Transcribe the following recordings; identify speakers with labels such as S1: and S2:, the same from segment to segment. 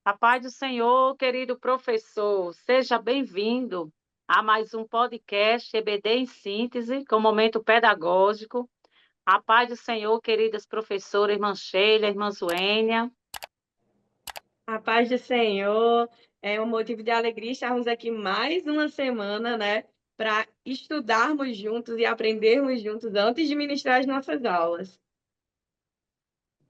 S1: A paz do Senhor, querido professor, seja bem-vindo a mais um podcast EBD em Síntese, com momento pedagógico. A paz do Senhor, queridas professoras, irmã Sheila, irmã Zuênia.
S2: A paz do Senhor, é um motivo de alegria estarmos aqui mais uma semana, né, para estudarmos juntos e aprendermos juntos antes de ministrar as nossas aulas.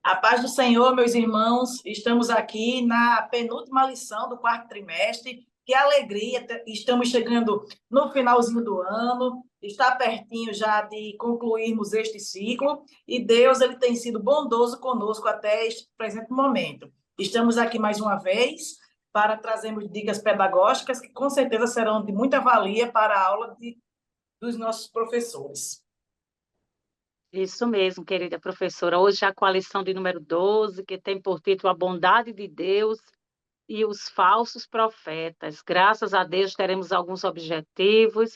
S3: A paz do Senhor, meus irmãos, estamos aqui na penúltima lição do quarto trimestre. Que alegria, estamos chegando no finalzinho do ano, está pertinho já de concluirmos este ciclo, e Deus ele tem sido bondoso conosco até este presente momento. Estamos aqui mais uma vez para trazermos dicas pedagógicas que com certeza serão de muita valia para a aula dos nossos professores.
S1: Isso mesmo, querida professora. Hoje já com a lição de número 12, que tem por título A Bondade de Deus e os Falsos Profetas. Graças a Deus teremos alguns objetivos,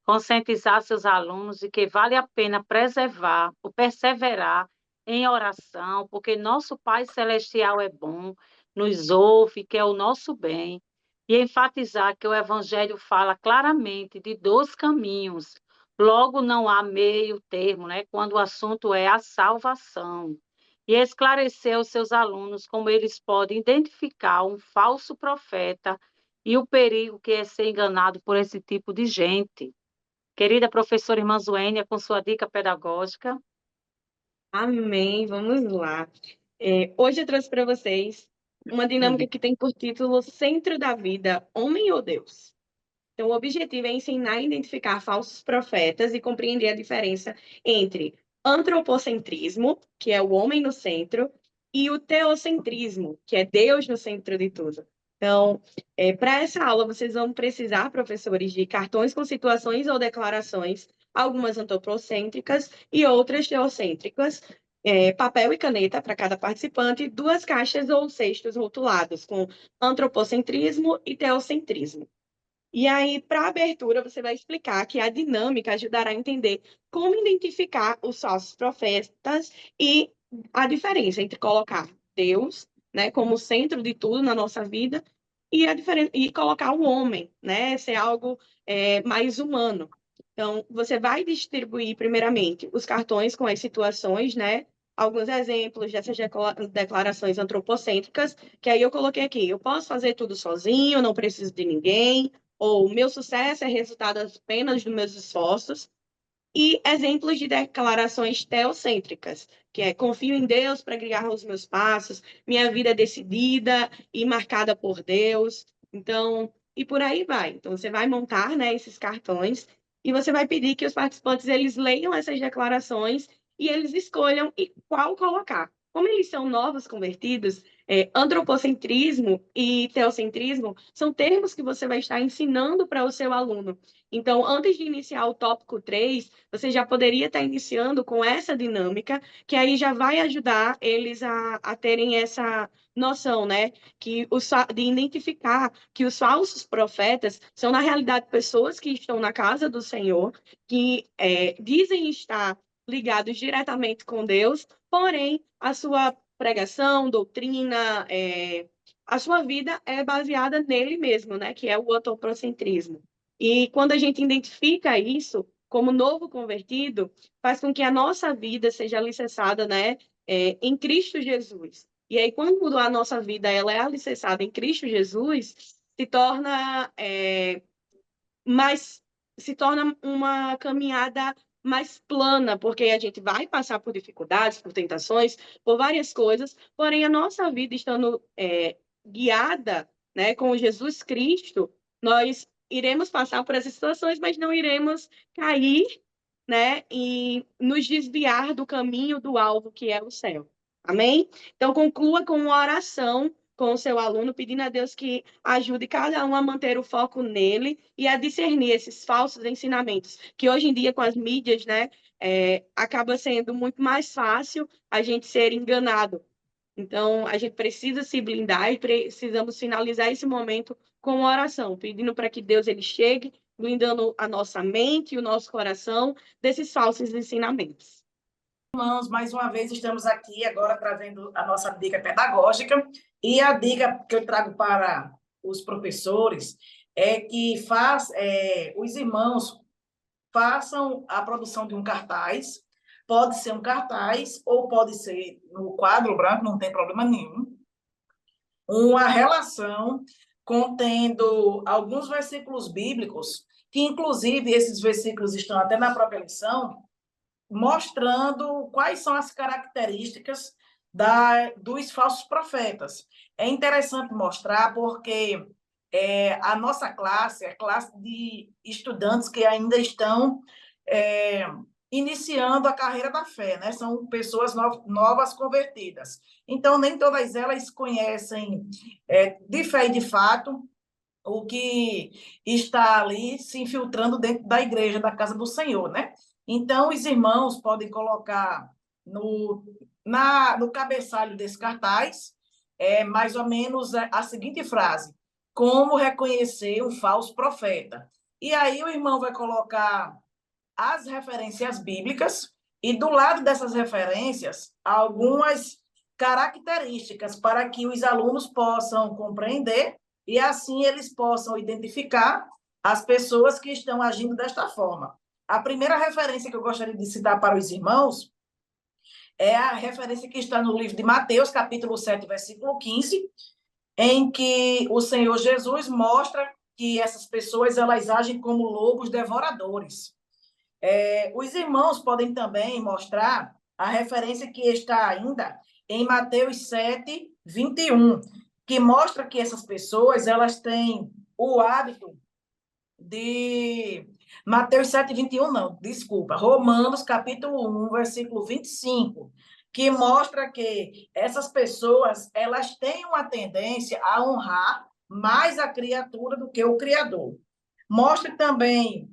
S1: conscientizar seus alunos de que vale a pena preservar ou perseverar em oração, porque nosso Pai Celestial é bom, nos ouve, quer o nosso bem, e enfatizar que o Evangelho fala claramente de dois caminhos. Logo, não há meio termo, né, quando o assunto é a salvação. E esclarecer aos seus alunos como eles podem identificar um falso profeta e o perigo que é ser enganado por esse tipo de gente. Querida professora irmã Zuênia, com sua dica pedagógica.
S2: Amém, vamos lá. Hoje eu trouxe para vocês uma dinâmica que tem por título Centro da Vida, Homem ou Deus? Então, o objetivo é ensinar a identificar falsos profetas e compreender a diferença entre antropocentrismo, que é o homem no centro, e o teocentrismo, que é Deus no centro de tudo. Então, para essa aula, vocês vão precisar, professores, de cartões com situações ou declarações, algumas antropocêntricas e outras teocêntricas, papel e caneta para cada participante, duas caixas ou cestos rotulados com antropocentrismo e teocentrismo. E aí, para a abertura, você vai explicar que a dinâmica ajudará a entender como identificar os falsos profetas e a diferença entre colocar Deus, né, como centro de tudo na nossa vida e e colocar o homem, né, ser algo mais humano. Então, você vai distribuir primeiramente os cartões com as situações, né? Alguns exemplos dessas declarações antropocêntricas, que aí eu coloquei aqui. Eu posso fazer tudo sozinho, não preciso de ninguém, ou meu sucesso é resultado apenas dos meus esforços, e exemplos de declarações teocêntricas, que é confio em Deus para guiar os meus passos, minha vida é decidida e marcada por Deus. Então, e por aí vai. Então, você vai montar, né, esses cartões e você vai pedir que os participantes eles leiam essas declarações e eles escolham qual colocar. Como eles são novos convertidos, antropocentrismo e teocentrismo são termos que você vai estar ensinando para o seu aluno. Então, antes de iniciar o tópico 3, você já poderia estar iniciando com essa dinâmica, que aí já vai ajudar eles a terem essa noção, né? De identificar que os falsos profetas são, na realidade, pessoas que estão na casa do Senhor, que dizem estar ligados diretamente com Deus, porém, a sua pregação, doutrina, a sua vida é baseada nele mesmo, né? Que é o antropocentrismo. E quando a gente identifica isso como novo convertido, faz com que a nossa vida seja alicerçada, né, em Cristo Jesus. E aí, quando a nossa vida ela é alicerçada em Cristo Jesus, se torna mais, se torna uma caminhada mais plana, porque a gente vai passar por dificuldades, por tentações, por várias coisas, porém a nossa vida estando guiada, né, com Jesus Cristo, nós iremos passar por essas situações, mas não iremos cair, né, e nos desviar do caminho do alvo que é o céu. Amém? Então, conclua com uma oração com o seu aluno, pedindo a Deus que ajude cada um a manter o foco nele e a discernir esses falsos ensinamentos, que hoje em dia, com as mídias, né, acaba sendo muito mais fácil a gente ser enganado. Então, a gente precisa se blindar e precisamos finalizar esse momento com uma oração, pedindo para que Deus ele chegue, blindando a nossa mente e o nosso coração desses falsos ensinamentos.
S3: Irmãos, mais uma vez estamos aqui agora trazendo a nossa dica pedagógica E a dica que eu trago para os professores é que os irmãos façam a produção de um cartaz, pode ser um cartaz ou pode ser no quadro branco, não tem problema nenhum, uma relação contendo alguns versículos bíblicos, que inclusive esses versículos estão até na própria lição, mostrando quais são as características dos falsos profetas. É interessante mostrar porque a nossa classe é classe de estudantes que ainda estão iniciando a carreira da fé, né? São pessoas novas convertidas. Então, nem todas elas conhecem de fé e de fato o que está ali se infiltrando dentro da igreja, da casa do Senhor, né? Então, os irmãos podem colocar no cabeçalho desse cartaz mais ou menos a seguinte frase: como reconhecer um falso profeta? E aí o irmão vai colocar as referências bíblicas e do lado dessas referências algumas características para que os alunos possam compreender e assim eles possam identificar as pessoas que estão agindo desta forma. A primeira referência que eu gostaria de citar para os irmãos é a referência que está no livro de Mateus, capítulo 7, versículo 15, em que o Senhor Jesus mostra que essas pessoas elas agem como lobos devoradores. Os irmãos podem também mostrar a referência que está ainda em Mateus 7, 21, que mostra que essas pessoas elas têm o hábito de... Mateus 7, 21, não, desculpa. Romanos, capítulo 1, versículo 25, que mostra que essas pessoas elas têm uma tendência a honrar mais a criatura do que o Criador. Mostra também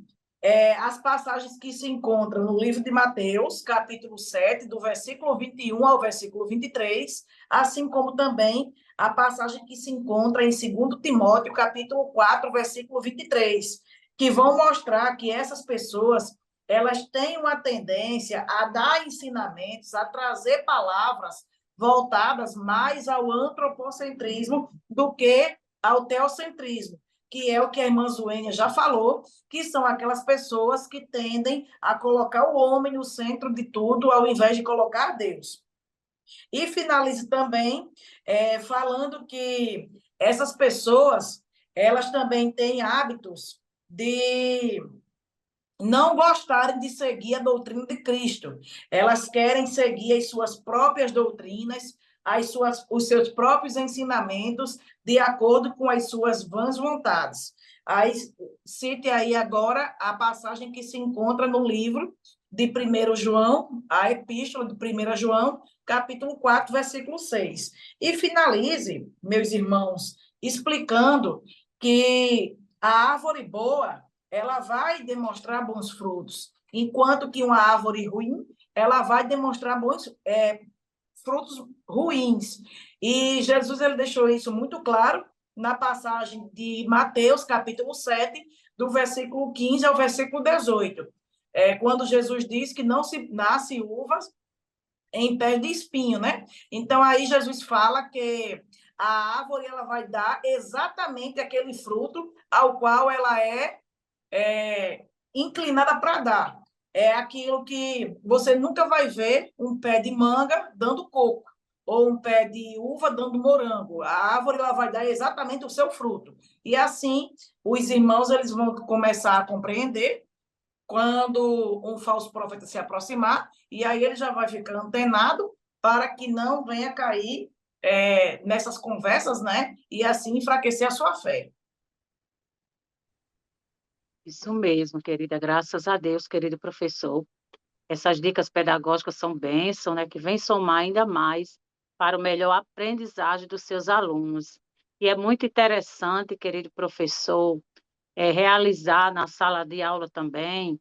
S3: as passagens que se encontram no livro de Mateus, capítulo 7, do versículo 21 ao versículo 23, assim como também a passagem que se encontra em 2 Timóteo, capítulo 4, versículo 23, que vão mostrar que essas pessoas elas têm uma tendência a dar ensinamentos, a trazer palavras voltadas mais ao antropocentrismo do que ao teocentrismo, que é o que a irmã Zuênia já falou, que são aquelas pessoas que tendem a colocar o homem no centro de tudo, ao invés de colocar Deus. E finalize também falando que essas pessoas, elas também têm hábitos de não gostarem de seguir a doutrina de Cristo. Elas querem seguir as suas próprias doutrinas, os seus próprios ensinamentos, de acordo com as suas vãs vontades. Aí, cite aí agora a passagem que se encontra no livro de 1 João, a epístola de 1 João, capítulo 4, versículo 6. E finalize, meus irmãos, explicando que a árvore boa ela vai demonstrar bons frutos, enquanto que uma árvore ruim, ela vai demonstrar frutos ruins. E Jesus ele deixou isso muito claro na passagem de Mateus, capítulo 7, do versículo 15 ao versículo 18. Quando Jesus diz que não se nasce uvas em pé de espinho, né? Então, aí Jesus fala que a árvore ela vai dar exatamente aquele fruto ao qual ela inclinada para dar. É aquilo que você nunca vai ver um pé de manga dando coco, ou um pé de uva dando morango. A árvore ela vai dar exatamente o seu fruto. E assim, os irmãos eles vão começar a compreender quando um falso profeta se aproximar, e aí ele já vai ficar antenado para que não venha cair nessas conversas, né? E assim enfraquecer a sua fé.
S1: Isso mesmo, querida. Graças a Deus, querido professor. Essas dicas pedagógicas são bênção, né, que vem somar ainda mais para o melhor aprendizagem dos seus alunos. E é muito interessante, querido professor, realizar na sala de aula também,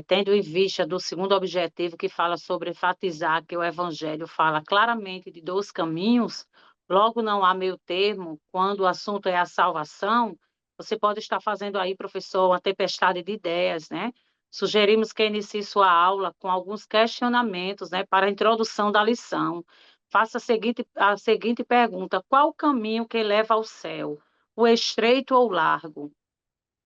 S1: tendo em vista do segundo objetivo, que fala sobre enfatizar que o Evangelho fala claramente de dois caminhos, logo não há meio termo, quando o assunto é a salvação, você pode estar fazendo aí, professor, uma tempestade de ideias, né? Sugerimos que inicie sua aula com alguns questionamentos, né, para a introdução da lição. faça a seguinte pergunta: qual o caminho que leva ao céu? O estreito ou o largo?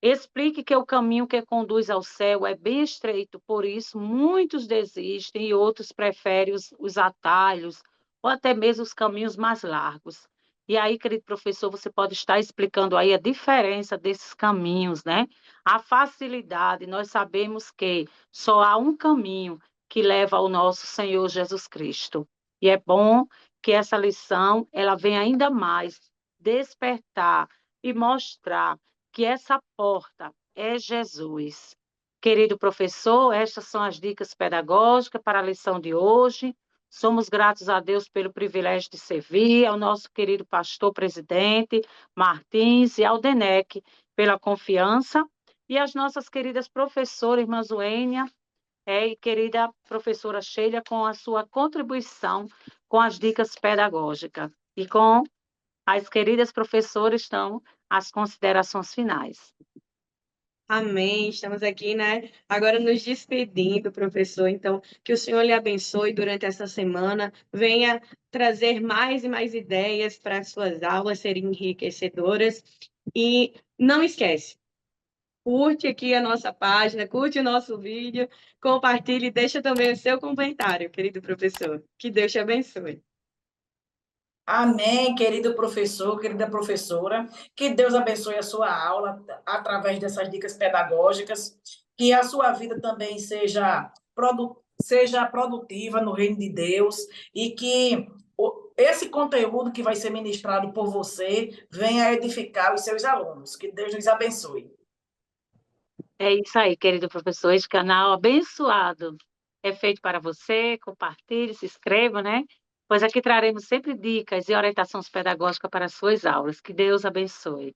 S1: Explique que o caminho que conduz ao céu é bem estreito, por isso muitos desistem e outros preferem os atalhos ou até mesmo os caminhos mais largos. E aí, querido professor, você pode estar explicando aí a diferença desses caminhos, né? A facilidade, nós sabemos que só há um caminho que leva ao nosso Senhor Jesus Cristo. E é bom que essa lição ela venha ainda mais despertar e mostrar que essa porta é Jesus. Querido professor, estas são as dicas pedagógicas para a lição de hoje. Somos gratos a Deus pelo privilégio de servir, ao nosso querido pastor presidente Martins e ao DENEC pela confiança, e às nossas queridas professoras, irmã Zuênia, e querida professora Sheila, com a sua contribuição com as dicas pedagógicas. E com as queridas professoras estão as considerações finais.
S2: Amém. Estamos aqui, né? Agora nos despedindo, professor. Então, que o Senhor lhe abençoe durante essa semana. Venha trazer mais e mais ideias para as suas aulas serem enriquecedoras. E não esquece, curte aqui a nossa página, curte o nosso vídeo, compartilhe e deixa também o seu comentário, querido professor. Que Deus te abençoe.
S3: Amém, querido professor, querida professora. Que Deus abençoe a sua aula através dessas dicas pedagógicas. Que a sua vida também seja produtiva no reino de Deus e que esse conteúdo que vai ser ministrado por você venha edificar os seus alunos. Que Deus nos abençoe.
S1: É isso aí, querido professor. Este canal abençoado é feito para você. Compartilhe, se inscreva, né? Pois aqui traremos sempre dicas e orientações pedagógicas para as suas aulas. Que Deus abençoe.